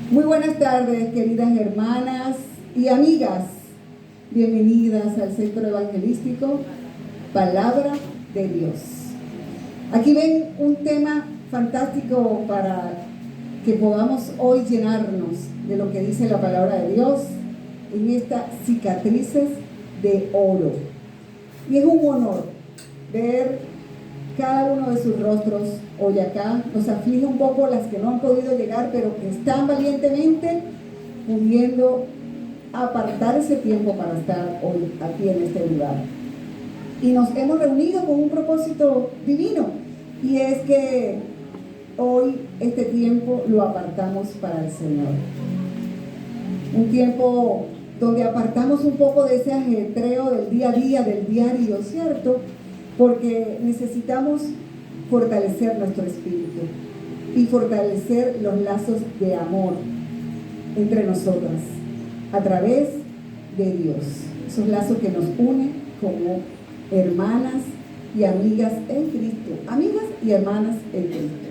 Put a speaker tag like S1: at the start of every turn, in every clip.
S1: Muy buenas tardes, queridas hermanas y amigas. Bienvenidas al Centro Evangelístico Palabra de Dios. Aquí ven un tema fantástico para que podamos hoy llenarnos de lo que dice la palabra de Dios en estas cicatrices de oro. Y es un honor ver cada uno de sus rostros hoy acá. Nos aflige un poco las que no han podido llegar, pero que están valientemente pudiendo apartar ese tiempo para estar hoy aquí en este lugar. Y nos hemos reunido con un propósito divino, y es que hoy este tiempo lo apartamos para el Señor. Un tiempo donde apartamos un poco de ese ajetreo del día a día, del diario, ¿cierto? Porque necesitamos fortalecer nuestro espíritu y fortalecer los lazos de amor entre nosotras a través de Dios. Esos lazos que nos unen como hermanas y amigas en Cristo. Amigas y hermanas en Cristo.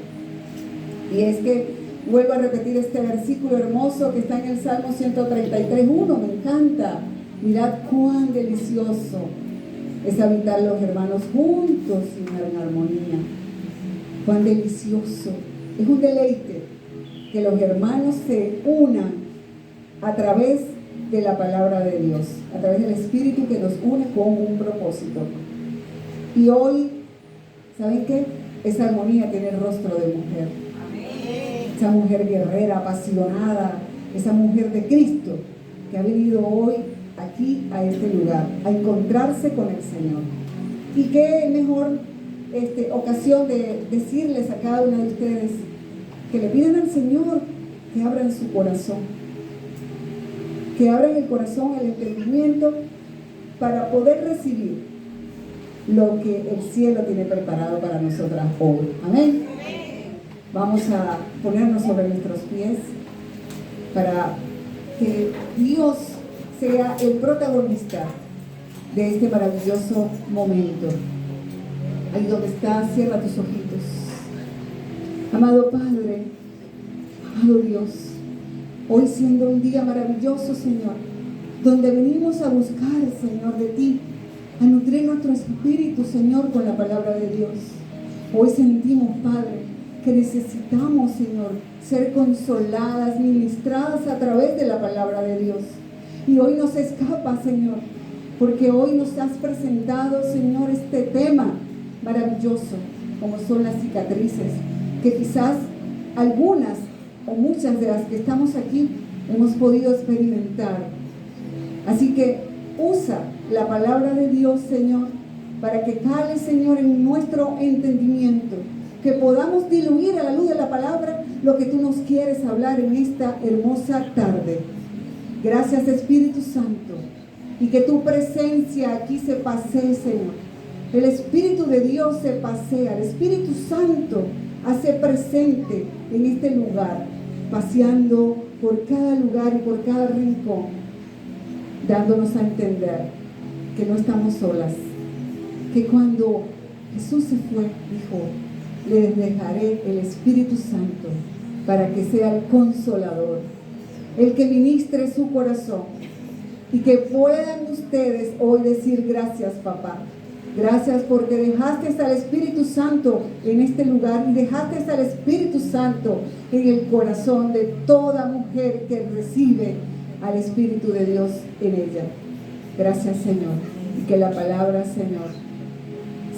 S1: Y es que vuelvo a repetir este versículo hermoso que está en el Salmo 133:1. Me encanta. Mirad cuán delicioso es habitar los hermanos juntos y en armonía. Cuán delicioso. Es un deleite que los hermanos se unan a través de la palabra de Dios, a través del Espíritu que nos une con un propósito. Y hoy, ¿saben qué? Esa armonía tiene el rostro de mujer. Amén. Esa mujer guerrera, apasionada, esa mujer de Cristo que ha venido hoy aquí a este lugar, a encontrarse con el Señor. Y qué mejor ocasión de decirles a cada una de ustedes que le pidan al Señor que abran su corazón, que abran el corazón, el entendimiento, para poder recibir lo que el cielo tiene preparado para nosotras hoy. Amén. Vamos a ponernos sobre nuestros pies para que Dios sea el protagonista de este maravilloso momento. Ahí donde estás, cierra tus ojitos. Amado Padre, amado Dios, hoy siendo un día maravilloso, Señor, donde venimos a buscar, Señor, de ti, a nutrir nuestro espíritu, Señor, con la palabra de Dios. Hoy sentimos, Padre, que necesitamos, Señor, ser consoladas, ministradas a través de la palabra de Dios. Y hoy nos escapa, Señor, porque hoy nos has presentado, Señor, este tema maravilloso, como son las cicatrices, que quizás algunas o muchas de las que estamos aquí hemos podido experimentar. Así que usa la palabra de Dios, Señor, para que cale, Señor, en nuestro entendimiento, que podamos diluir a la luz de la palabra lo que tú nos quieres hablar en esta hermosa tarde. Gracias, Espíritu Santo, y que tu presencia aquí se pasee, Señor. El Espíritu de Dios se pasea, el Espíritu Santo hace presente en este lugar, paseando por cada lugar y por cada rincón, dándonos a entender que no estamos solas, que cuando Jesús se fue, dijo: les dejaré el Espíritu Santo para que sea el consolador, el que ministre su corazón, y que puedan ustedes hoy decir: gracias, papá. Gracias porque dejaste al Espíritu Santo en este lugar y dejaste al Espíritu Santo en el corazón de toda mujer que recibe al Espíritu de Dios en ella. Gracias, Señor. Y que la palabra, Señor,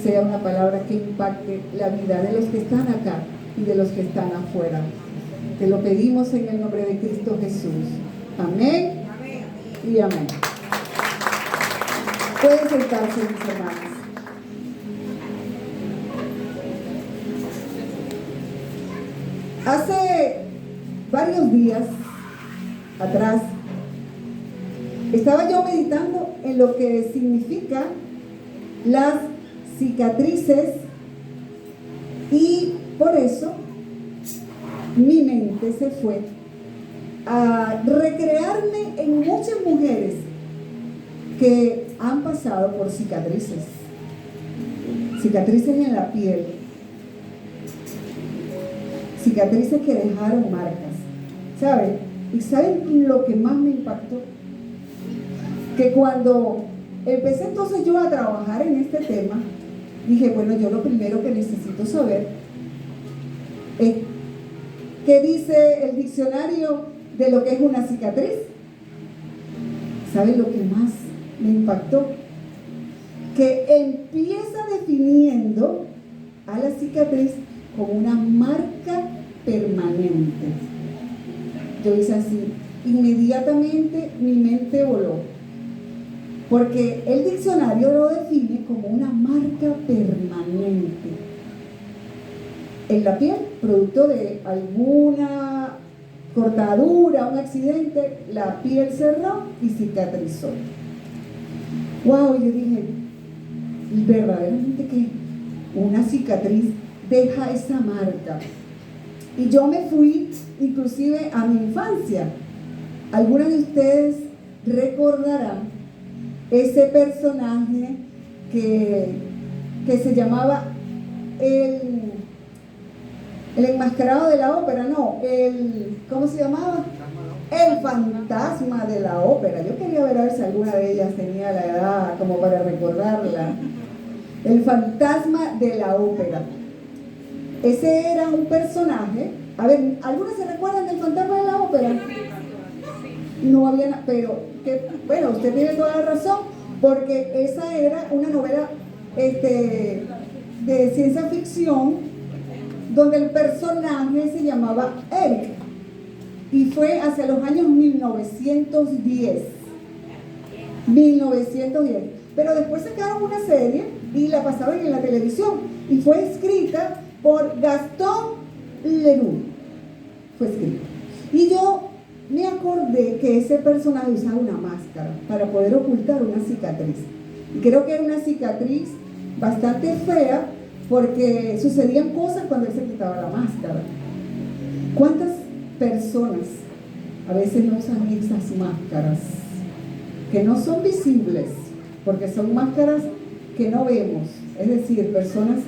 S1: sea una palabra que impacte la vida de los que están acá y de los que están afuera. Te lo pedimos en el nombre de Cristo Jesús. Amén y amén. Pueden sentarse, mis hermanos. Hace varios días atrás estaba yo meditando en lo que significa las cicatrices, y por eso mi mente se fue a recrearme en muchas mujeres que han pasado por cicatrices en la piel, cicatrices que dejaron marcas. ¿Sabe? ¿Y saben lo que más me impactó? Que cuando empecé entonces yo a trabajar en este tema, dije, bueno, yo lo primero que necesito saber es qué dice el diccionario de lo que es una cicatriz. ¿Saben lo que más me impactó? Que empieza definiendo a la cicatriz como una marca permanente. Yo hice así, inmediatamente mi mente voló, porque el diccionario lo define como una marca permanente en la piel, producto de alguna cortadura, un accidente, la piel cerró y cicatrizó. Wow, yo dije, verdaderamente que una cicatriz deja esa marca. Y yo me fui inclusive a mi infancia. Algunos de ustedes recordarán ese personaje que se llamaba el enmascarado de la ópera, no, ¿cómo se llamaba? El fantasma de la ópera. Yo quería ver a ver si alguna de ellas tenía la edad como para recordarla. El fantasma de la ópera. Ese era un personaje. A ver, ¿algunos se recuerdan del fantasma de la ópera? No había, pero que, bueno, usted tiene toda la razón, porque esa era una novela de ciencia ficción donde el personaje se llamaba Eric y fue hacia los años 1910. Pero después sacaron una serie y la pasaron en la televisión y fue escrita por Gaston Leroux. Fue escrita. Y yo me acordé que ese personaje usaba una máscara para poder ocultar una cicatriz. Y creo que era una cicatriz bastante fea porque sucedían cosas cuando él se quitaba la máscara. ¿Cuántas personas a veces no usan esas máscaras que no son visibles porque son máscaras que no vemos? Es decir, personas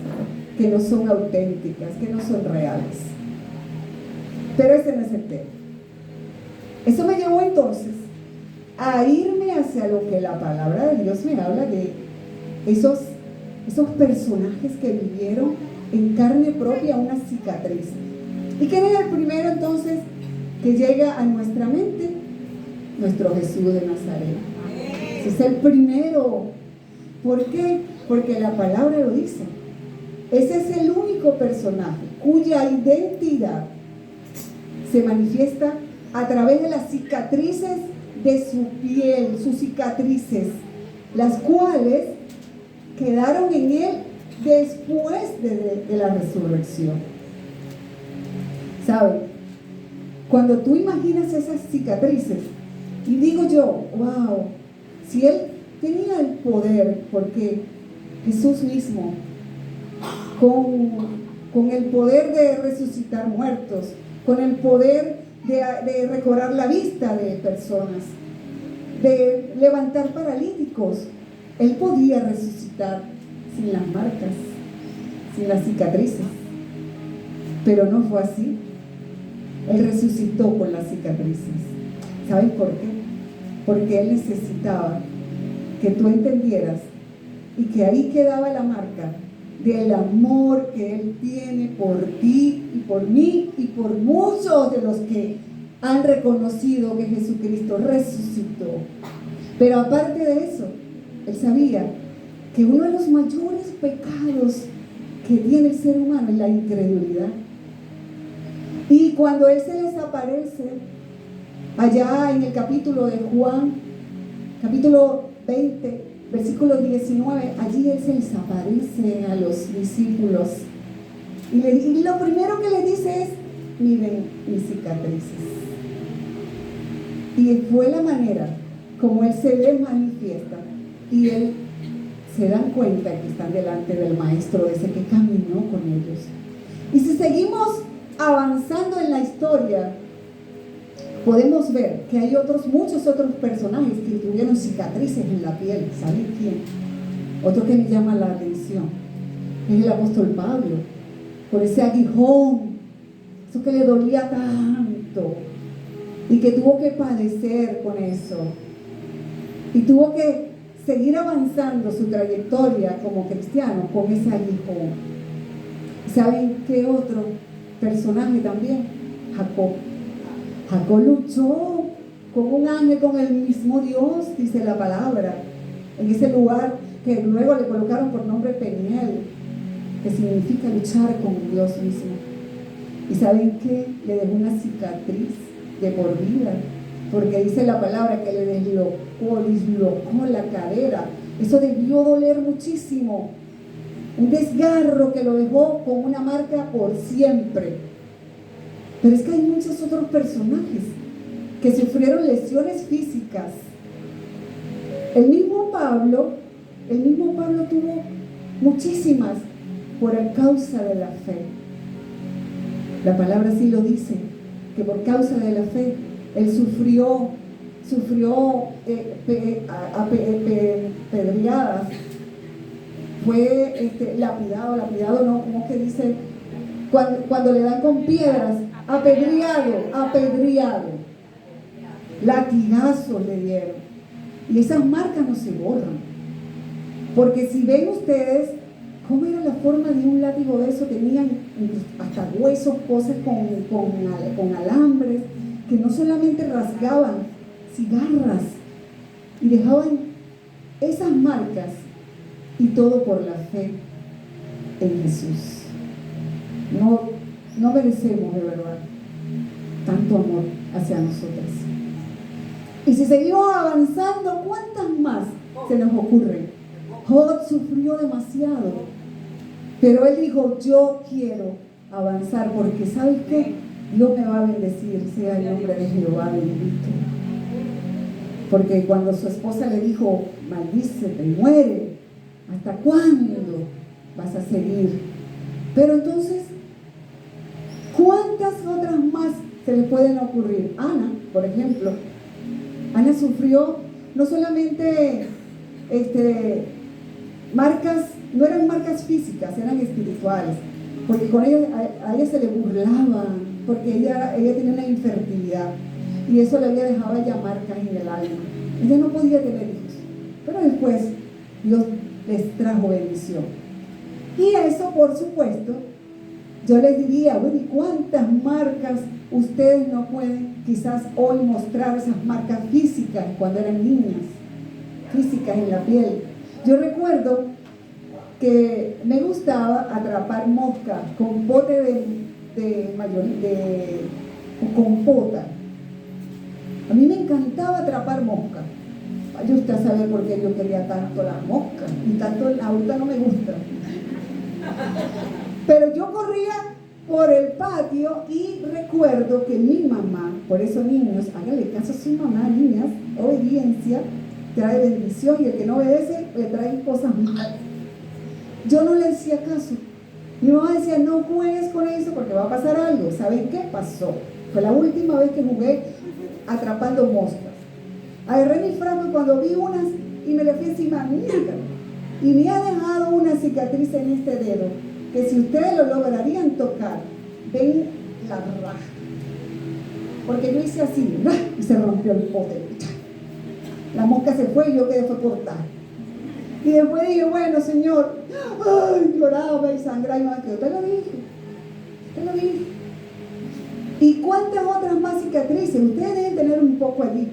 S1: que no son auténticas, que no son reales. Pero ese no es el tema. Eso me llevó entonces a irme hacia lo que la palabra de Dios me habla de esos personajes que vivieron en carne propia una cicatriz. ¿Y quién era el primero entonces que llega a nuestra mente? Nuestro Jesús de Nazaret. Ese es el primero. ¿Por qué? Porque la palabra lo dice. Ese es el único personaje cuya identidad se manifiesta a través de las cicatrices de su piel, sus cicatrices, las cuales quedaron en él después de la resurrección. ¿Saben? Cuando tú imaginas esas cicatrices, y digo yo, wow, si él tenía el poder, porque Jesús mismo, con el poder de resucitar muertos, con el poder de recobrar la vista de personas, de levantar paralíticos, él podía resucitar sin las marcas, sin las cicatrices, pero no fue así. Él resucitó con las cicatrices. ¿Sabes por qué? Porque él necesitaba que tú entendieras y que ahí quedaba la marca del amor que él tiene por ti y por mí y por muchos de los que han reconocido que Jesucristo resucitó. Pero aparte de eso, él sabía que uno de los mayores pecados que tiene el ser humano es la incredulidad. Y cuando él se les aparece allá en el capítulo de Juan, capítulo 20, versículo 19, allí él se les aparece a los discípulos y lo primero que les dice es: miren mis cicatrices. Y fue la manera como él se les manifiesta y él se dan cuenta que están delante del maestro ese que caminó con ellos. Y si seguimos avanzando en la historia, podemos ver que hay muchos otros personajes que tuvieron cicatrices en la piel. ¿Saben quién? Otro que me llama la atención es el apóstol Pablo, por ese aguijón, eso que le dolía tanto. y que tuvo que padecer con eso y tuvo que seguir avanzando su trayectoria como cristiano con ese aguijón. ¿Saben qué otro personaje también? Jacob. Jacob luchó con un ángel, con el mismo Dios, dice la palabra, en ese lugar que luego le colocaron por nombre Peniel, que significa luchar con Dios mismo. ¿Y saben qué? Le dejó una cicatriz de por vida, porque dice la palabra que le dislocó la cadera. Eso debió doler muchísimo. Un desgarro que lo dejó con una marca por siempre. Pero es que hay muchos otros personajes que sufrieron lesiones físicas. El mismo Pablo tuvo muchísimas por causa de la fe. La palabra sí lo dice, que por causa de la fe él sufrió pedreadas, fue lapidado no, ¿cómo que dice? Cuando le dan con piedras, apedreado, latigazos le dieron. Y esas marcas no se borran, porque si ven ustedes cómo era la forma de un látigo de eso, tenían hasta huesos, cosas con alambres, que no solamente rasgaban, cigarras, y dejaban esas marcas, y todo por la fe en Jesús. No merecemos de verdad tanto amor hacia nosotras. Y si seguimos avanzando, ¿cuántas más se nos ocurren? Job sufrió demasiado, pero él dijo: yo quiero avanzar, porque ¿sabes qué? Dios me va a bendecir, sea el nombre de Jehová bendito. Porque cuando su esposa le dijo: maldícete, muere, ¿hasta cuándo vas a seguir? Pero entonces, ¿cuántas otras más se le pueden ocurrir? Ana, por ejemplo. Ana sufrió no solamente marcas, no eran marcas físicas, eran espirituales, porque con ella, a ella se le burlaban, porque ella tenía una infertilidad, y eso le había dejado ya marcas en el alma. Ella no podía tener hijos, pero después Dios les trajo bendición. Y eso, por supuesto, yo les diría: bueno, ¿y cuántas marcas ustedes no pueden quizás hoy mostrar? Esas marcas físicas cuando eran niñas, físicas en la piel. Yo recuerdo que me gustaba atrapar moscas con pote de compota. A mí me encantaba atrapar moscas. Vaya usted a saber por qué yo quería tanto las moscas, y tanto ahorita no me gusta. Pero yo corría por el patio y recuerdo que mi mamá, por eso niños, háganle caso a su mamá, niñas, obediencia trae bendición, y el que no obedece le trae cosas malas. Yo no le hacía caso. Mi mamá decía: no juegues con eso porque va a pasar algo. ¿Saben qué pasó? Fue la última vez que jugué atrapando moscas. Agarré mi frasco y cuando vi unas y me le fui encima, mira, y me ha dejado una cicatriz en este dedo, que si ustedes lo lograrían tocar, ven la raja. Porque yo hice así, y se rompió el pote. La mosca se fue y yo quedé fue cortada. Y después dije: bueno, Señor, ay, lloraba y sangraba, y me quedó. Te lo dije. ¿Y cuántas otras más cicatrices? Ustedes deben tener un poco allí,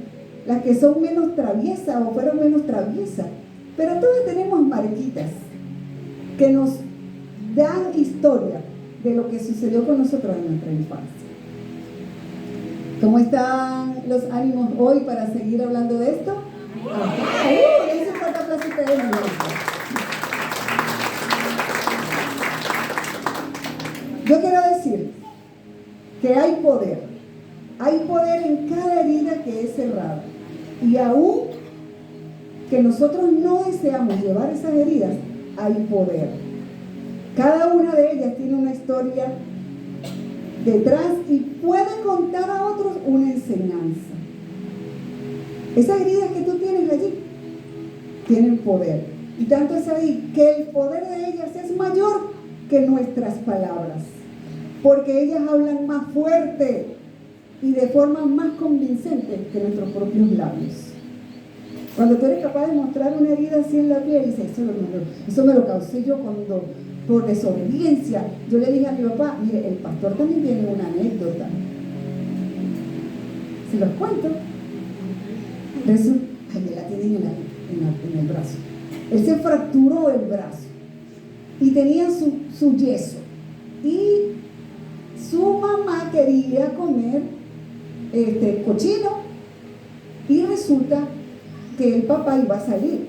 S1: las que son menos traviesas o fueron menos traviesas, pero todos tenemos marquitas que nos dan historia de lo que sucedió con nosotros en nuestra infancia. ¿Cómo están los ánimos hoy para seguir hablando de esto? Eso es otra placita de mi vida. Yo quiero decir que hay poder en cada herida que es cerrada, y aún que nosotros no deseamos llevar esas heridas, hay poder. Cada una de ellas tiene una historia detrás y puede contar a otros una enseñanza. Esas heridas que tú tienes allí tienen poder, y tanto es ahí que el poder de ellas es mayor que nuestras palabras, porque ellas hablan más fuerte y de forma más convincente que nuestros propios labios. Cuando tú eres capaz de mostrar una herida así en la piel, dices, eso me lo causé yo cuando, por desobediencia, yo le dije a mi papá, mire, el pastor también tiene una anécdota. Se los cuento. Resulta que la tienen en el brazo. Él se fracturó el brazo y tenía su yeso. Y su mamá quería comer cochino y resulta que el papá iba a salir.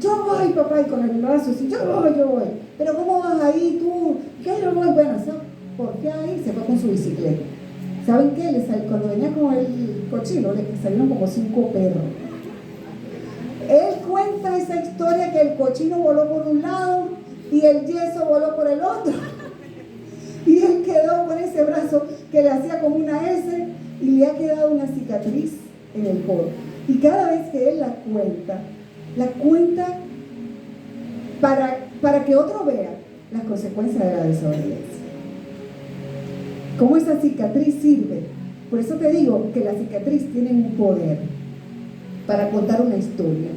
S1: Yo voy, papá, y con el brazo así, yo voy. Pero ¿cómo vas ahí tú? ¿Qué yo voy? Bueno, ¿por qué ahí? Se fue con su bicicleta. ¿Saben qué? Cuando venía con el cochino, le salieron como 5 perros. Él cuenta esa historia que el cochino voló por un lado y el yeso voló por el otro. Y él quedó con ese brazo que le hacía como una S y le ha quedado una cicatriz en el codo. Y cada vez que él la cuenta para que otro vea las consecuencias de la desobediencia. ¿Cómo esa cicatriz sirve? Por eso te digo que la cicatriz tiene un poder para contar una historia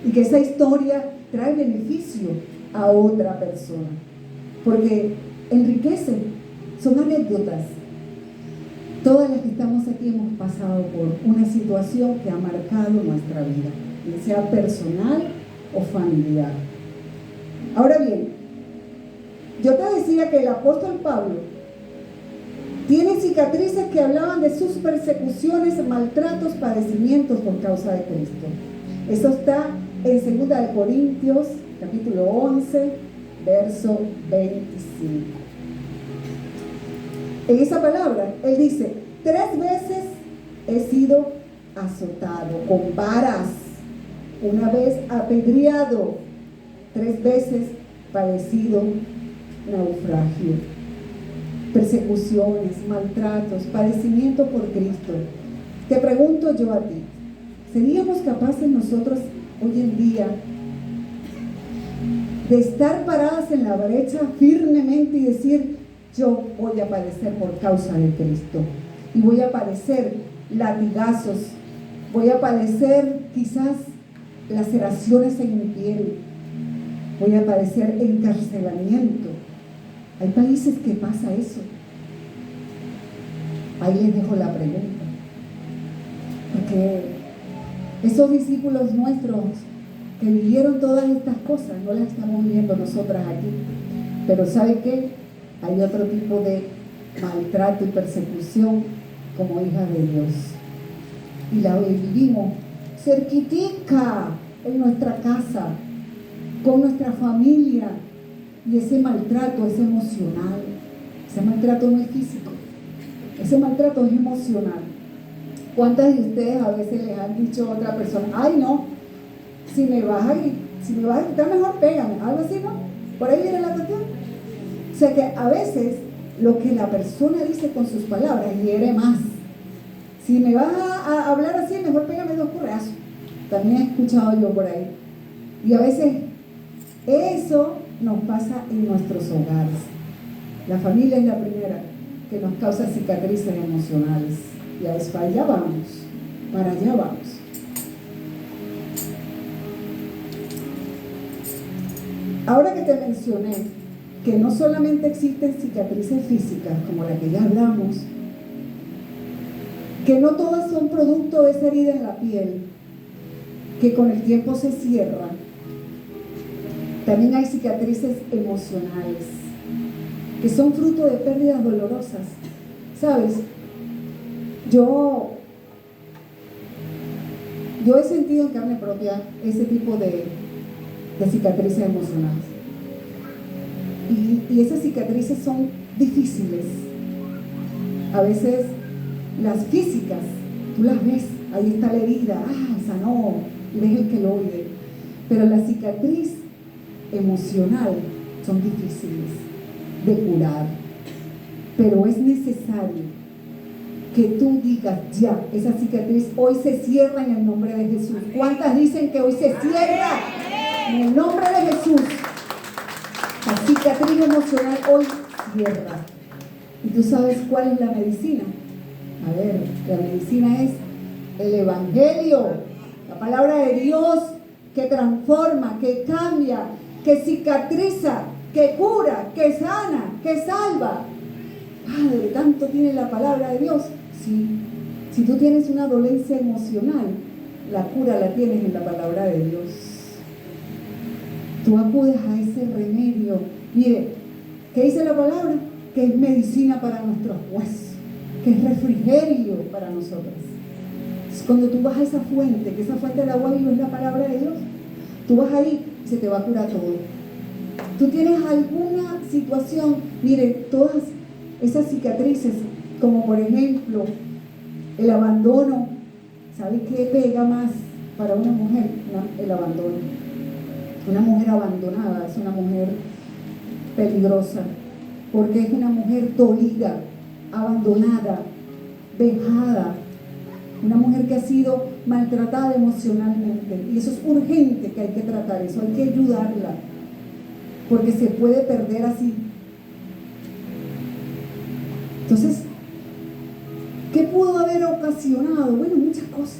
S1: y que esa historia trae beneficio a otra persona porque enriquece, son anécdotas. Todas las que estamos aquí hemos pasado por una situación que ha marcado nuestra vida, ya sea personal o familiar. Ahora bien, yo te decía que el apóstol Pablo tiene cicatrices que hablaban de sus persecuciones, maltratos, padecimientos por causa de Cristo. Eso está en 2 Corintios, capítulo 11, verso 25. En esa palabra, él dice, 3 veces he sido azotado con varas, una vez apedreado, 3 veces padecido naufragio. Persecuciones, maltratos, padecimiento por Cristo. Te pregunto yo a ti, ¿seríamos capaces nosotros hoy en día de estar paradas en la brecha firmemente y decir, yo voy a padecer por causa de Cristo y voy a padecer latigazos, voy a padecer quizás laceraciones en mi piel, voy a padecer encarcelamiento? Hay países que pasa eso. Ahí les dejo la pregunta. Porque esos discípulos nuestros que vivieron todas estas cosas, no las estamos viviendo nosotras aquí. Pero ¿sabe qué? Hay otro tipo de maltrato y persecución como hijas de Dios. Y la vivimos cerquitica en nuestra casa, con nuestra familia. Y ese maltrato es emocional. Ese maltrato no es físico. Ese maltrato es emocional. ¿Cuántas de ustedes a veces les han dicho a otra persona, ay no, si me vas a gritar mejor pégame? Algo así, ¿no? Por ahí viene la cuestión. O sea que a veces lo que la persona dice con sus palabras hiere más. Si me vas a hablar así, mejor pégame 2 correazos. También he escuchado yo por ahí. Y a veces eso nos pasa en nuestros hogares. La familia es la primera que nos causa cicatrices emocionales. Y a veces para allá vamos. Ahora que te mencioné que no solamente existen cicatrices físicas como la que ya hablamos, que no todas son producto de esa herida en la piel, que con el tiempo se cierra, también hay cicatrices emocionales, que son fruto de pérdidas dolorosas. ¿Sabes? Yo he sentido en carne propia ese tipo de cicatrices emocionales. Y esas cicatrices son difíciles. A veces las físicas, tú las ves, ahí está la herida, sanó, y ves el queloide. Pero la cicatriz emocional son difíciles de curar. Pero es necesario que tú digas, ya, esa cicatriz hoy se cierra en el nombre de Jesús. ¿Cuántas dicen que hoy se cierra? En el nombre de Jesús. La cicatriz emocional hoy cierra. ¿Y tú sabes cuál es la medicina? A ver, la medicina es el Evangelio, la palabra de Dios que transforma, que cambia, que cicatriza, que cura, que sana, que salva. Padre, tanto tiene la palabra de Dios. Sí, si tú tienes una dolencia emocional, la cura la tienes en la palabra de Dios. Tú acudes a ese remedio. Mire, ¿qué dice la palabra? Que es medicina para nuestros huesos, que es refrigerio para nosotros. Cuando tú vas a esa fuente, que esa fuente de agua viva es la palabra de Dios, tú vas ahí y se te va a curar todo. Tú tienes alguna situación, mire, todas esas cicatrices, como por ejemplo el abandono. ¿Sabe qué pega más para una mujer? El abandono. Una mujer abandonada es una mujer peligrosa, porque es una mujer dolida, abandonada, dejada, una mujer que ha sido maltratada emocionalmente, y eso es urgente, que hay que tratar eso, hay que ayudarla, porque se puede perder así. Entonces, ¿qué pudo haber ocasionado? Bueno, muchas cosas.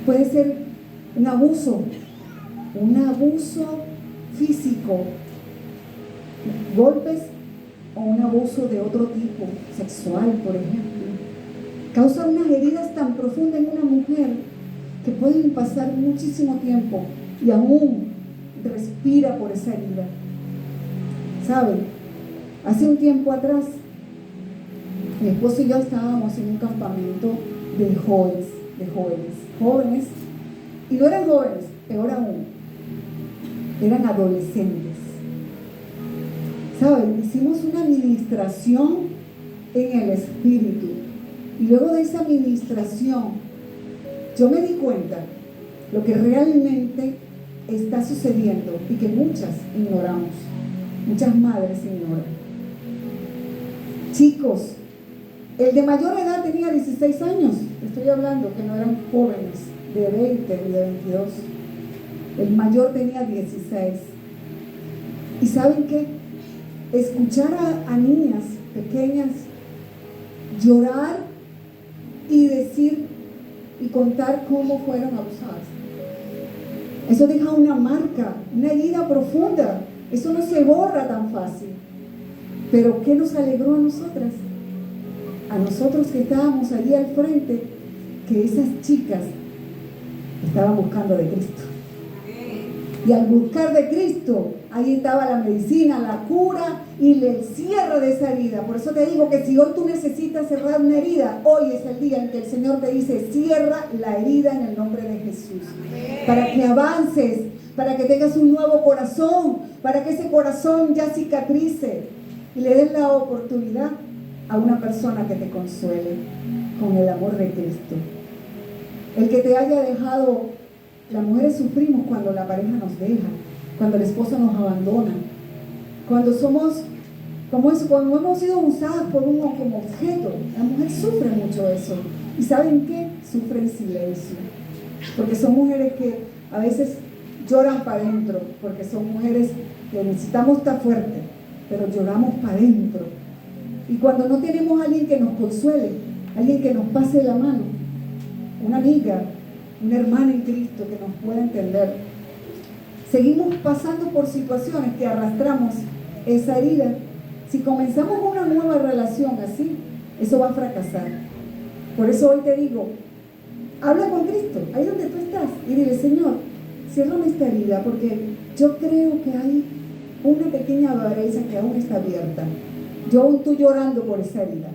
S1: Puede ser un abuso físico, golpes, o un abuso de otro tipo, sexual, por ejemplo. Causa unas heridas tan profundas en una mujer que pueden pasar muchísimo tiempo y aún respira por esa herida. ¿Saben? Hace un tiempo atrás, mi esposo y yo estábamos en un campamento de jóvenes, y no eran jóvenes, peor aún, eran adolescentes. ¿Saben? Hicimos una administración en el espíritu, y luego de esa administración yo me di cuenta lo que realmente está sucediendo y que muchas ignoramos, muchas madres ignoran. Chicos, el de mayor edad tenía 16 años, estoy hablando que no eran jóvenes de 20 y de 22. El mayor tenía 16. ¿Y saben qué? Escuchar a niñas pequeñas llorar y decir y contar cómo fueron abusadas, eso deja una marca, una herida profunda. Eso no se borra tan fácil. Pero ¿qué nos alegró a nosotras? A nosotros que estábamos allí al frente, que esas chicas estaban buscando de Cristo. Y al buscar de Cristo, ahí estaba la medicina, la cura y el cierre de esa herida. Por eso te digo que si hoy tú necesitas cerrar una herida, hoy es el día en que el Señor te dice: cierra la herida en el nombre de Jesús. Para que avances, para que tengas un nuevo corazón, para que ese corazón ya cicatrice y le des la oportunidad a una persona que te consuele con el amor de Cristo. El que te haya dejado. Las mujeres sufrimos cuando la pareja nos deja, cuando el esposo nos abandona, cuando somos, cuando hemos sido usadas por uno como objeto. La mujer sufre mucho eso. ¿Y saben qué? Sufre en silencio, porque son mujeres que a veces lloran para adentro, porque son mujeres que necesitamos estar fuertes, pero lloramos para adentro. Y cuando no tenemos a alguien que nos consuele, alguien que nos pase la mano, una amiga, una hermana en Cristo que nos pueda entender, seguimos pasando por situaciones que arrastramos esa herida. Si comenzamos una nueva relación así, eso va a fracasar. Por eso hoy te digo, habla con Cristo, ahí donde tú estás, y dile: Señor, ciérrame esta herida, porque yo creo que hay una pequeña brecha que aún está abierta. Yo aún estoy llorando por esa herida.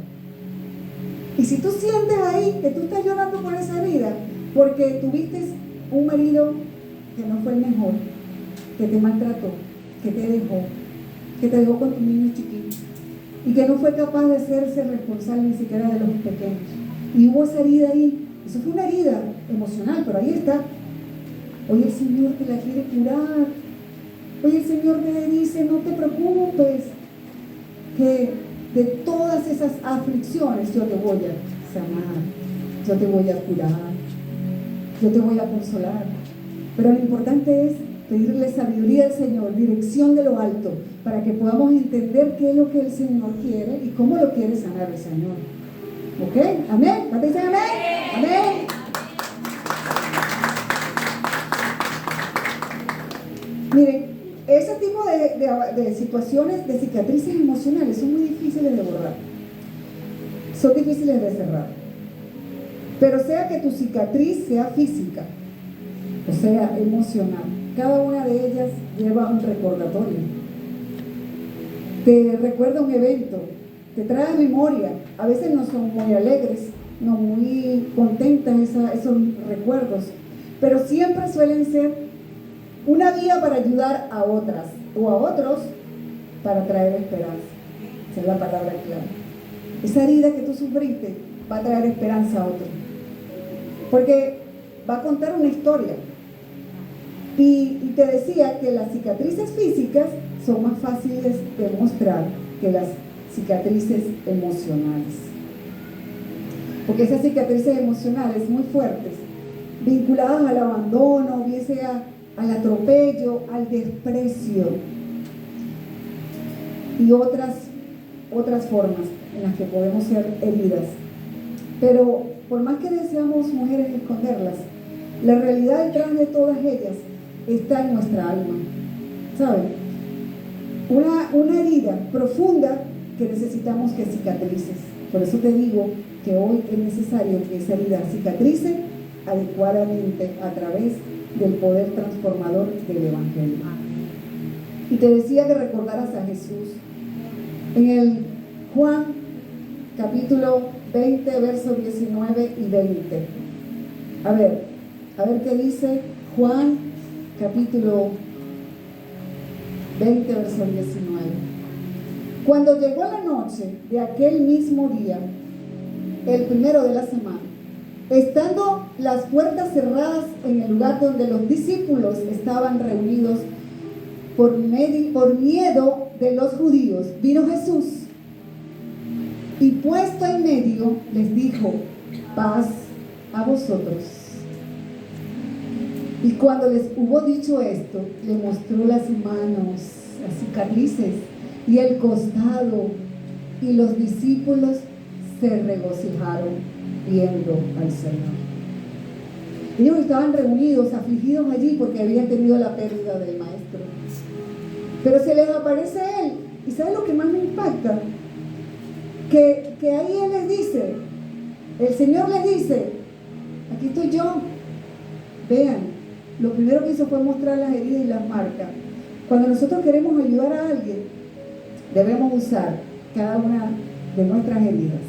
S1: Y si tú sientes ahí que tú estás llorando por esa herida, porque tuviste un marido que no fue el mejor, que te maltrató, que te dejó con tus niños chiquitos, y que no fue capaz de hacerse responsable ni siquiera de los pequeños, y hubo esa herida ahí, eso fue una herida emocional, pero ahí está. Hoy el Señor te la quiere curar. Hoy el Señor te dice: no te preocupes, que de todas esas aflicciones yo te voy a sanar, yo te voy a curar, yo te voy a consolar. Pero lo importante es pedirle sabiduría al Señor, dirección de lo alto, para que podamos entender qué es lo que el Señor quiere y cómo lo quiere sanar el Señor. ¿Ok? ¿Amén? ¿Cuántos dicen amén? Amén. Miren, ese tipo de situaciones, de cicatrices emocionales, son muy difíciles de borrar. Son difíciles de cerrar. Pero sea que tu cicatriz sea física, o sea emocional, cada una de ellas lleva un recordatorio. Te recuerda un evento, te trae memoria. A veces no son muy alegres, no muy contentas esos recuerdos, pero siempre suelen ser una vía para ayudar a otras o a otros para traer esperanza. Esa es la palabra clave. Esa herida que tú sufriste va a traer esperanza a otro, porque va a contar una historia. Y te decía que las cicatrices físicas son más fáciles de mostrar que las cicatrices emocionales, porque esas cicatrices emocionales muy fuertes, vinculadas al abandono, bien sea al atropello, al desprecio y otras formas en las que podemos ser heridas. Pero por más que deseamos, mujeres, esconderlas, la realidad detrás de todas ellas está en nuestra alma, ¿saben? Una herida profunda que necesitamos que cicatrices. Por eso te digo que hoy es necesario que esa herida cicatrice adecuadamente a través del poder transformador del Evangelio. Y te decía que recordaras a Jesús. En el Juan capítulo 20, versos 19 y 20. A ver qué dice Juan capítulo 20, verso 19. Cuando llegó la noche de aquel mismo día, el primero de la semana, estando las puertas cerradas en el lugar donde los discípulos estaban reunidos por miedo de los judíos, vino Jesús y puesto en medio les dijo: paz a vosotros. Y cuando les hubo dicho esto, le mostró las manos, las cicatrices y el costado, y los discípulos se regocijaron viendo al Señor. Ellos estaban reunidos, afligidos allí porque habían tenido la pérdida del maestro. Pero se les aparece Él. ¿Y sabe lo que más me impacta? Que ahí Él les dice, el Señor les dice: aquí estoy yo. Vean, lo primero que hizo fue mostrar las heridas y las marcas. Cuando nosotros queremos ayudar a alguien, debemos usar cada una de nuestras heridas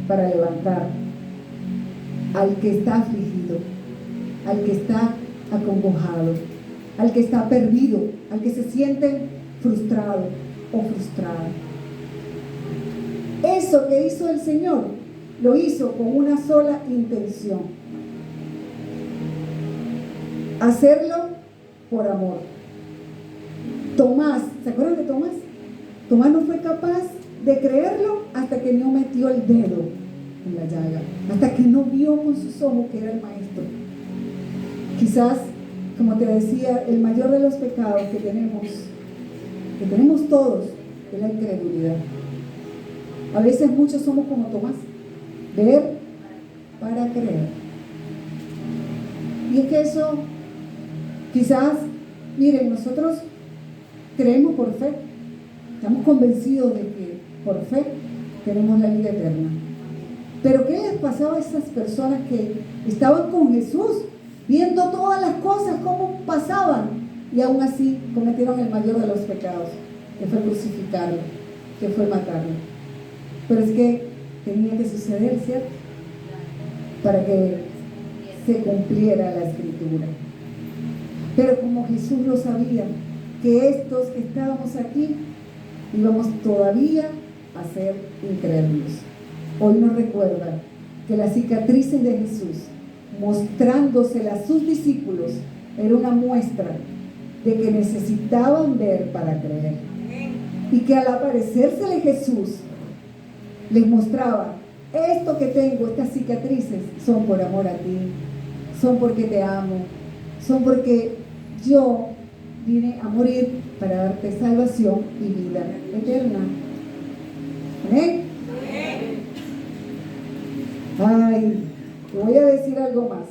S1: para levantar al que está afligido, al que está acongojado, al que está perdido, al que se siente frustrado o frustrada. Eso que hizo el Señor, lo hizo con una sola intención: hacerlo por amor. Tomás, ¿se acuerdan de Tomás? Tomás no fue capaz de creerlo hasta que no metió el dedo en la llaga, hasta que no vio con sus ojos que era el maestro. Quizás, como te decía, el mayor de los pecados que tenemos todos, es la incredulidad. A veces muchos somos como Tomás, ver para creer. Y es que eso, quizás, miren, nosotros creemos por fe, estamos convencidos de que por fe tenemos la vida eterna. Pero ¿qué les pasaba a esas personas que estaban con Jesús, viendo todas las cosas, cómo pasaban, y aún así cometieron el mayor de los pecados, que fue crucificarlo, que fue matarlo? Pero es que tenía que suceder, ¿cierto? Para que se cumpliera la escritura. Pero como Jesús lo sabía, que estos que estábamos aquí íbamos todavía a ser incrédulos, hoy nos recuerda que las cicatrices de Jesús, mostrándoselas a sus discípulos, era una muestra de que necesitaban ver para creer. Y que al aparecérsele Jesús, les mostraba: esto que tengo, estas cicatrices, son por amor a ti, son porque te amo, son porque yo vine a morir para darte salvación y vida eterna. ¿Amén? Ay, te voy a decir algo más.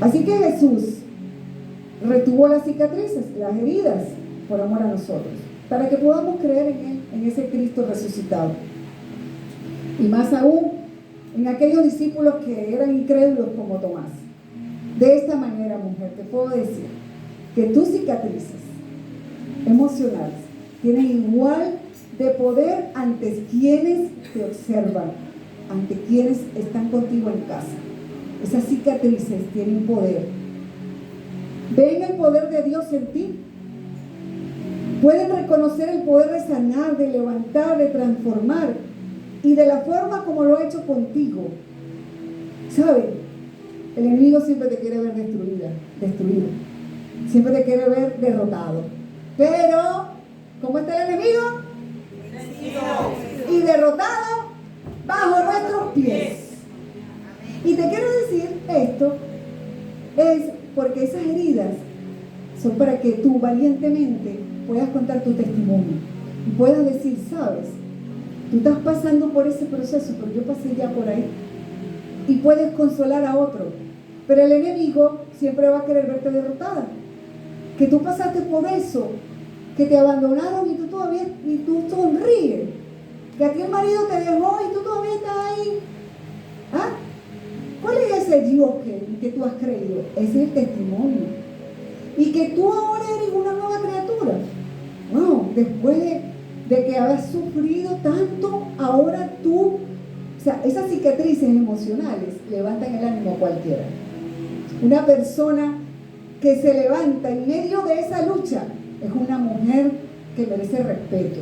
S1: Así que Jesús retuvo las cicatrices, las heridas, por amor a nosotros, para que podamos creer en Él, en ese Cristo resucitado. Y más aún, en aquellos discípulos que eran incrédulos como Tomás. De esta manera, mujer, te puedo decir que tus cicatrices emocionales tienen igual de poder ante quienes te observan, ante quienes están contigo en casa. Esas cicatrices tienen poder. Ven el poder de Dios en ti. Pueden reconocer el poder de sanar, de levantar, de transformar, y de la forma como lo ha hecho contigo. ¿Saben? El enemigo siempre te quiere ver destruido. Siempre te quiere ver derrotado. Pero, ¿cómo está el enemigo? Y derrotado bajo nuestros pies. Y te quiero decir esto, es porque esas heridas son para que tú valientemente puedas contar tu testimonio y puedas decir, sabes, tú estás pasando por ese proceso, pero yo pasé ya por ahí, y puedes consolar a otro. Pero el enemigo siempre va a querer verte derrotada, que tú pasaste por eso, que te abandonaron y tú sonríes, que a ti el marido te dejó y tú todavía estás ahí. ¿Ah? ¿Cuál es ese Dios que tú has creído? Ese es el testimonio. Y que tú ahora eres una nueva criatura. Wow, después de que has sufrido tanto, ahora tú, o sea, esas cicatrices emocionales levantan el ánimo a cualquiera. Una persona que se levanta en medio de esa lucha es una mujer que merece respeto.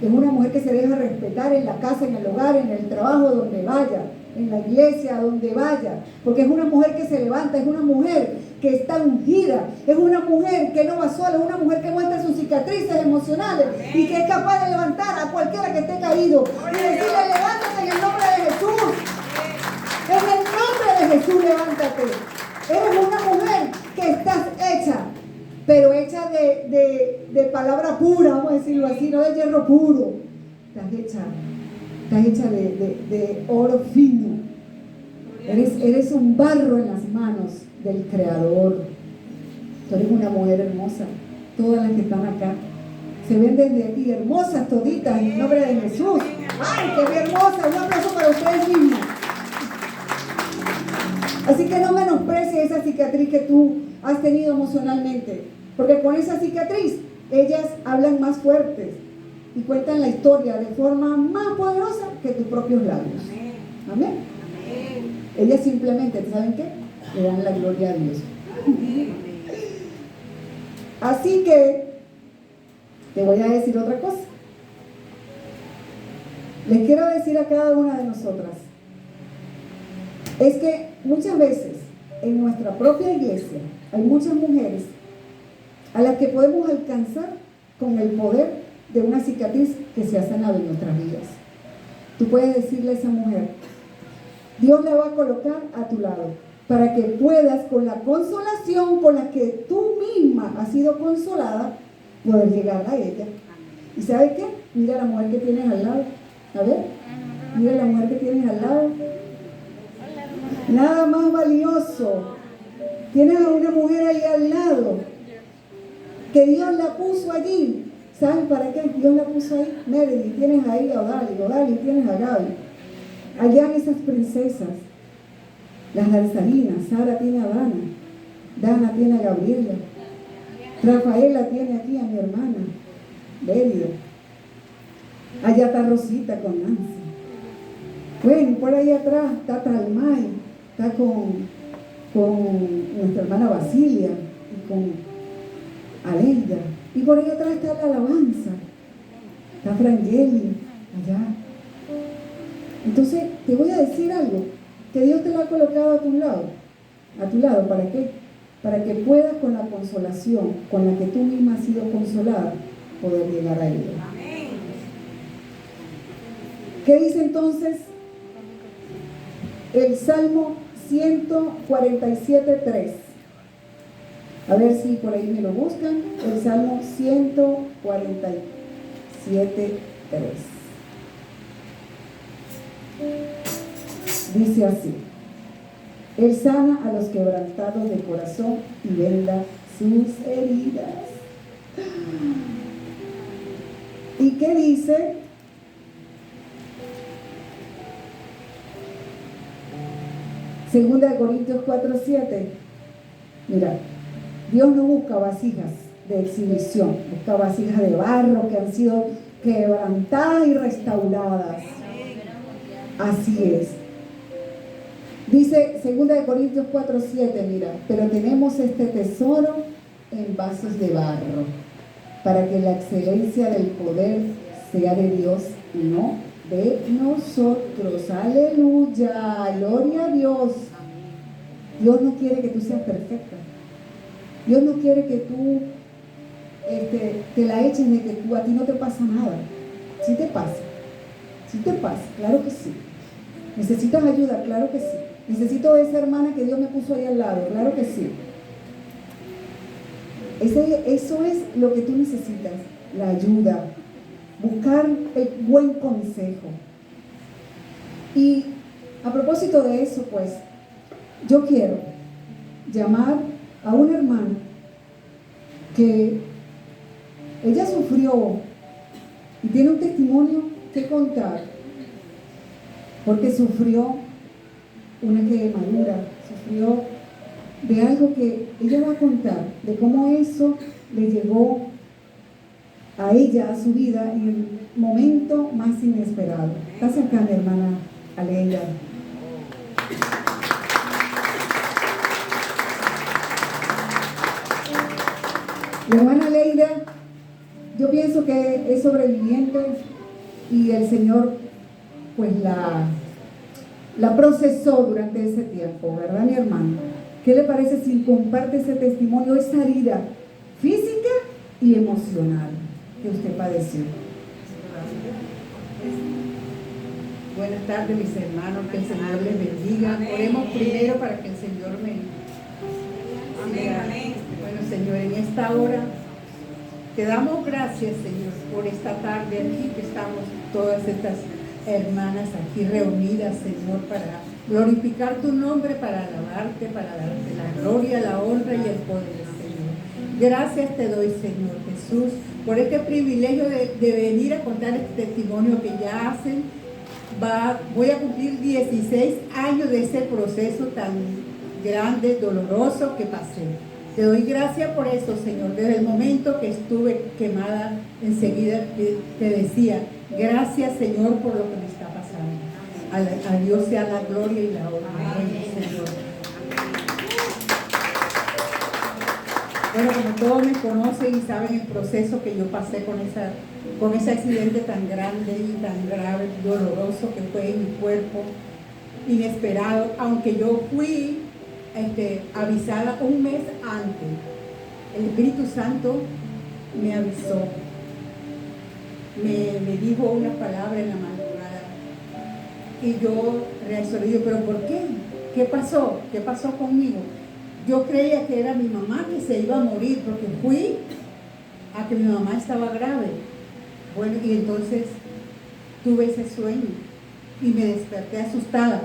S1: Es una mujer que se deja respetar en la casa, en el hogar, en el trabajo, donde vaya, en la iglesia, donde vaya, porque es una mujer que se levanta, es una mujer que está ungida, es una mujer que no va sola, es una mujer que muestra sus cicatrices emocionales y que es capaz de levantar a cualquiera que esté caído y decirle, levántate en el nombre de Jesús. En el nombre de Jesús, levántate. Eres una mujer que estás hecha, pero hecha de palabra pura, vamos a decirlo así, no de hierro puro. Estás hecha de oro fino. Eres un barro en las manos del Creador. Tú eres una mujer hermosa. Todas las que están acá se ven desde aquí hermosas toditas en el nombre de Jesús. ¡Ay, qué hermosa! Un aplauso para ustedes mismos. Así que no menosprecies esa cicatriz que tú has tenido emocionalmente, porque con esa cicatriz ellas hablan más fuertes y cuentan la historia de forma más poderosa que tus propios labios. Amén. Ellas simplemente, ¿saben qué? Le dan la gloria a Dios. Así que te voy a decir otra cosa. Les quiero decir a cada una de nosotras, es que muchas veces en nuestra propia iglesia hay muchas mujeres a las que podemos alcanzar con el poder de una cicatriz que se ha sanado en nuestras vidas. Tú puedes decirle a esa mujer, Dios la va a colocar a tu lado para que puedas, con la consolación con la que tú misma has sido consolada, poder llegar a ella. ¿Y sabes qué? Mira la mujer que tienes al lado. A ver, mira la mujer que tienes al lado. Nada más valioso. Tienes a una mujer ahí al lado que Dios la puso allí. ¿Saben para qué? Dios la puso ahí. Meredith, tienes ahí a Odali, tienes a Gaby. Allá esas princesas, las danzarinas. Sara tiene a Dana, Dana tiene a Gabriela, Rafaela tiene aquí a mi hermana Belia. Allá está Rosita con Nancy. Bueno, por ahí atrás está Talmay, está con nuestra hermana Basilia y con Aleida. Y por ahí atrás está la alabanza, está Frangeli allá. Entonces te voy a decir algo, que Dios te lo ha colocado a tu lado, ¿para qué? Para que puedas, con la consolación con la que tú misma has sido consolada, poder llegar a ella. ¿Qué dice entonces el Salmo 147:3? A ver si por ahí me lo buscan. El Salmo 147:3. Dice así: Él sana a los quebrantados de corazón y venda sus heridas. ¿Y qué dice? Segunda de Corintios 4:7. Mira, Dios no busca vasijas de exhibición, busca vasijas de barro que han sido quebrantadas y restauradas. Así es. Dice 2 Corintios 4:7, mira, pero tenemos este tesoro en vasos de barro, para que la excelencia del poder sea de Dios y no de nosotros. Aleluya, gloria a Dios. Dios no quiere que tú seas perfecta. Dios no quiere que tú te la eches de que a ti no te pasa nada. Sí te pasa, claro que sí. ¿Necesitas ayuda? Claro que sí. Necesito esa hermana que Dios me puso ahí al lado, claro que sí. Eso es lo que tú necesitas, la ayuda, buscar el buen consejo. Y a propósito de eso, pues, yo quiero llamar a una hermana que ella sufrió y tiene un testimonio que contar, porque sufrió una quemadura, sufrió de algo que ella va a contar, de cómo eso le llegó a ella, a su vida, en el momento más inesperado. Estás acá, mi hermana Aleida. Mi hermana Aleida, yo pienso que es sobreviviente y el Señor pues la procesó durante ese tiempo, ¿verdad, mi hermano? ¿Qué le parece si comparte ese testimonio, esa herida física y emocional que usted padeció?
S2: Buenas tardes, mis hermanos, que el Señor les bendiga. Oremos primero para que el Señor me... Amén. Bueno, Señor, en esta hora te damos gracias, Señor, por esta tarde aquí que estamos todas estas hermanas aquí reunidas, Señor, para glorificar tu nombre, para alabarte, para darte la gloria, la honra y el poder, Señor. Gracias te doy, Señor Jesús, por este privilegio de venir a contar este testimonio que ya hacen. Voy a cumplir 16 años de ese proceso tan grande, doloroso que pasé. Te doy gracias por eso, Señor. Desde el momento que estuve quemada, enseguida te decía, gracias, Señor, por lo que me está pasando. A Dios sea la gloria y la honra, Señor. Bueno, como todos me conocen y saben el proceso que yo pasé con ese accidente tan grande y tan grave, doloroso que fue en mi cuerpo, inesperado, aunque yo fui avisada un mes antes. El Espíritu Santo me avisó, me dijo una palabra en la madrugada y yo reaccioné, pero ¿por qué? ¿Qué pasó? ¿Qué pasó conmigo? Yo creía que era mi mamá que se iba a morir porque fui a que mi mamá estaba grave. Bueno, y entonces tuve ese sueño y me desperté asustada.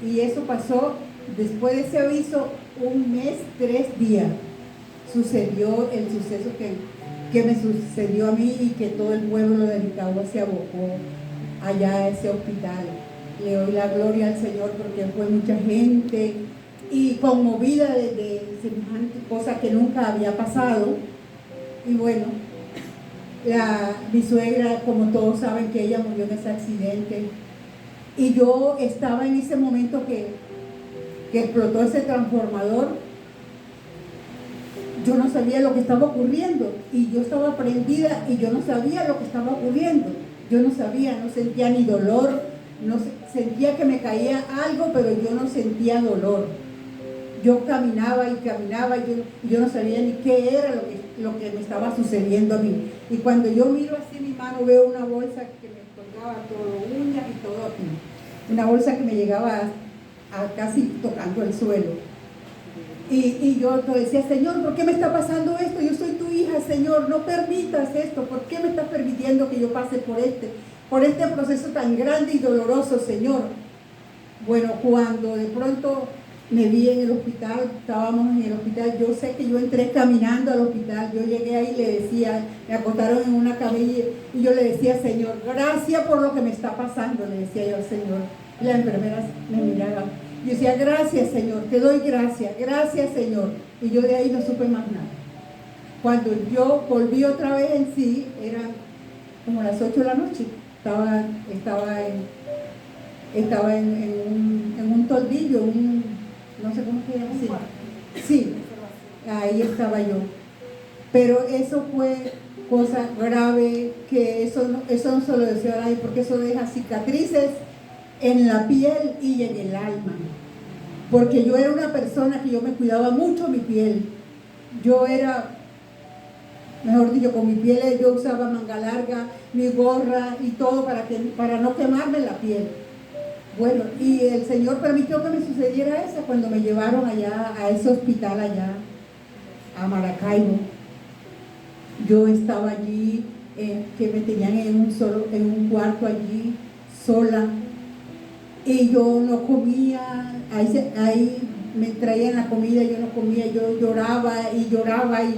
S2: Y eso pasó después de ese aviso, un mes, 3 días. Sucedió el suceso que me sucedió a mí y que todo el pueblo de Nicaragua se abocó allá a ese hospital. Le doy la gloria al Señor porque fue mucha gente y conmovida de semejante cosa que nunca había pasado. Y bueno, mi suegra, como todos saben, que ella murió en ese accidente, y yo estaba en ese momento que explotó ese transformador. Yo no sabía lo que estaba ocurriendo y yo estaba prendida y yo no sabía lo que estaba ocurriendo. Yo no sabía, no sentía ni dolor, sentía que me caía algo, pero yo no sentía dolor. Yo caminaba y caminaba y yo no sabía ni qué era lo que me estaba sucediendo a mí. Y cuando yo miro así mi mano, veo una bolsa que me colgaba todo, uñas y todo aquí. Una bolsa que me llegaba a casi tocando el suelo. Y yo decía, Señor, ¿por qué me está pasando esto? Yo soy tu hija, hija, Señor, no permitas esto. ¿Por qué me estás permitiendo que yo pase por este proceso tan grande y doloroso, Señor? Bueno, cuando de pronto me vi en el hospital, estábamos en el hospital, yo sé que yo entré caminando al hospital, yo llegué ahí y le decía, me acostaron en una camilla y yo le decía, Señor, gracias por lo que me está pasando, le decía yo al Señor. Y las enfermeras me miraban. Yo decía, gracias, Señor, te doy gracias Señor. Y yo de ahí no supe más nada. Cuando yo volví otra vez en sí, eran como las 8 de la noche, estaba en un toldillo, no sé cómo se llama. Sí, ahí estaba yo. Pero eso fue cosa grave, que eso no se lo deseo a nadie, porque eso deja cicatrices en la piel y en el alma. Porque yo era una persona que yo me cuidaba mucho mi piel. Yo era, mejor dicho, con mi piel yo usaba manga larga, mi gorra y todo para no quemarme la piel. Bueno, y el Señor permitió que me sucediera eso cuando me llevaron allá a ese hospital allá, a Maracaibo. Yo estaba allí, que me tenían en un cuarto allí, sola, y yo no comía, ahí me traían la comida, yo no comía, yo lloraba y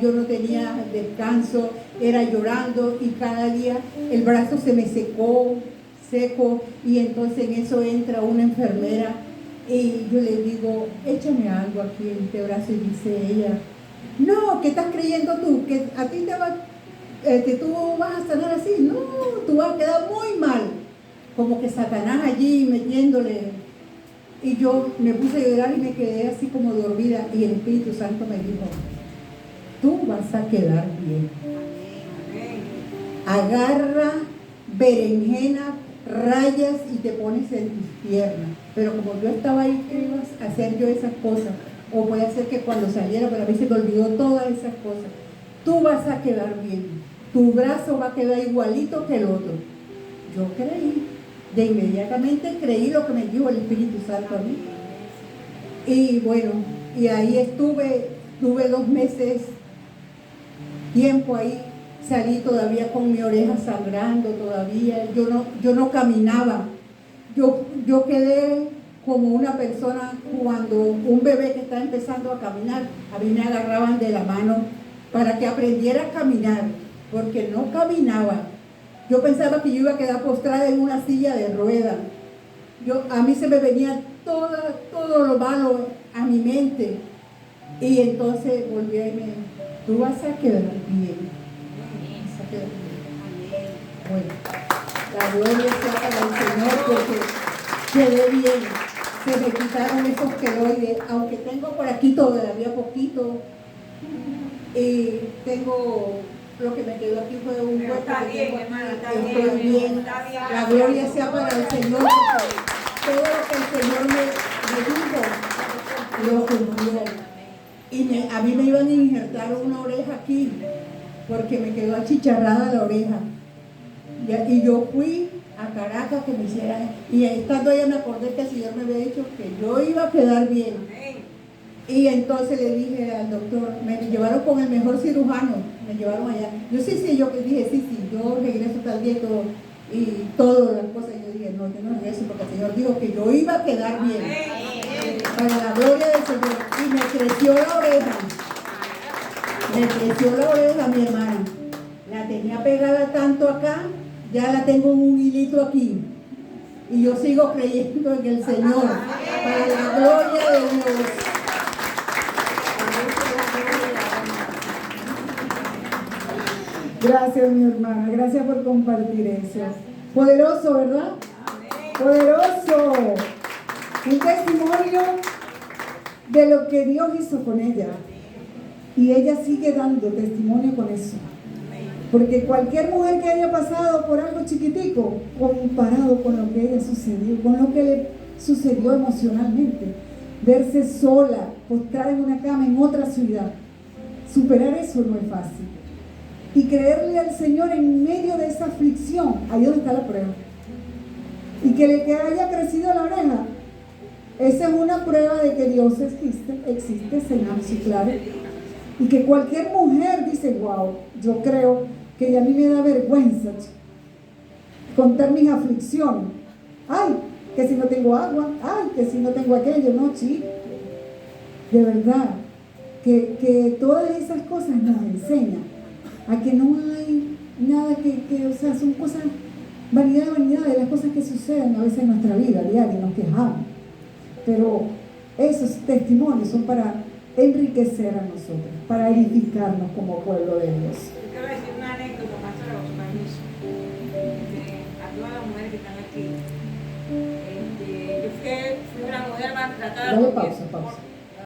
S2: yo no tenía descanso, era llorando y cada día el brazo se me seco, y entonces en eso entra una enfermera y yo le digo, échame algo aquí en este brazo, y dice ella, no, ¿qué estás creyendo tú? ¿Que a ti que tú vas a sanar así? No, tú vas a quedar muy mal. Como que Satanás allí metiéndole. Y yo me puse a llorar y me quedé así como dormida, y el Espíritu Santo me dijo, tú vas a quedar bien. Agarra berenjena, rayas y te pones en tus piernas. Pero como yo estaba ahí, ¿qué ibas a hacer yo esas cosas? O puede ser que cuando saliera, pero a mí se me olvidó todas esas cosas. Tú vas a quedar bien, tu brazo va a quedar igualito que el otro. Yo creí, de inmediatamente creí lo que me dijo el Espíritu Santo a mí. Y bueno, y ahí estuve 2 meses, tiempo ahí. Salí todavía con mi oreja sangrando todavía, yo no caminaba, yo quedé como una persona cuando un bebé que está empezando a caminar, a mí me agarraban de la mano para que aprendiera a caminar, porque no caminaba. Yo pensaba que yo iba a quedar postrada en una silla de ruedas. A mí se me venía todo lo malo a mi mente, y entonces volví y me dijo, tú vas a quedar bien. Bueno, la gloria sea para el Señor, porque quedé bien, se me quitaron esos queloides, aunque tengo por aquí todavía poquito, y tengo, lo que me quedó aquí fue un hueco. Está bien, hermana, estoy bien. La gloria sea para el Señor, porque todo lo que el Señor me dijo, lo cumplió. Y a mí me iban a injertar una oreja aquí, porque me quedó achicharrada la oreja. Y yo fui a Caracas que me hicieran, y estando allá me acordé que el Señor me había dicho que yo iba a quedar bien. Y entonces le dije al doctor, me llevaron con el mejor cirujano, me llevaron allá. Yo yo dije, sí, yo regreso tal día y todas las cosas. Yo dije, no, yo no regreso, porque el Señor dijo que yo iba a quedar bien. Para la gloria del Señor. Y me creció la oreja. Me creció la oreja, mi hermana. La tenía pegada tanto acá, ya la tengo en un hilito aquí. Y yo sigo creyendo en el Señor. Para la gloria de Dios.
S1: Gracias, mi hermana. Gracias por compartir eso. Poderoso, ¿verdad? Poderoso. Un testimonio de lo que Dios hizo con ella. Y ella sigue dando testimonio con eso. Porque cualquier mujer que haya pasado por algo chiquitico, comparado con lo que ella sucedió, con lo que le sucedió emocionalmente, verse sola, postrada en una cama en otra ciudad, superar eso no es fácil. Y creerle al Señor en medio de esa aflicción, ahí donde está la prueba. Y que le haya crecido la oreja, esa es una prueba de que Dios existe, señor, sí, claro. Y que cualquier mujer dice, wow, yo creo que a mí me da vergüenza contar mis aflicciones. Ay, que si no tengo agua, ay, que si no tengo aquello, no, chico. De verdad, que todas esas cosas nos enseñan a que no hay nada o sea, son cosas, vanidad de las cosas que suceden a veces en nuestra vida diaria, nos quejamos. Pero esos testimonios son para enriquecer a nosotros, para edificarnos como pueblo de Dios.
S3: Yo quiero decir una anécdota, pastora, con su permiso, a todas las mujeres que están aquí. Yo fui una mujer maltratada.
S1: Dale pausa.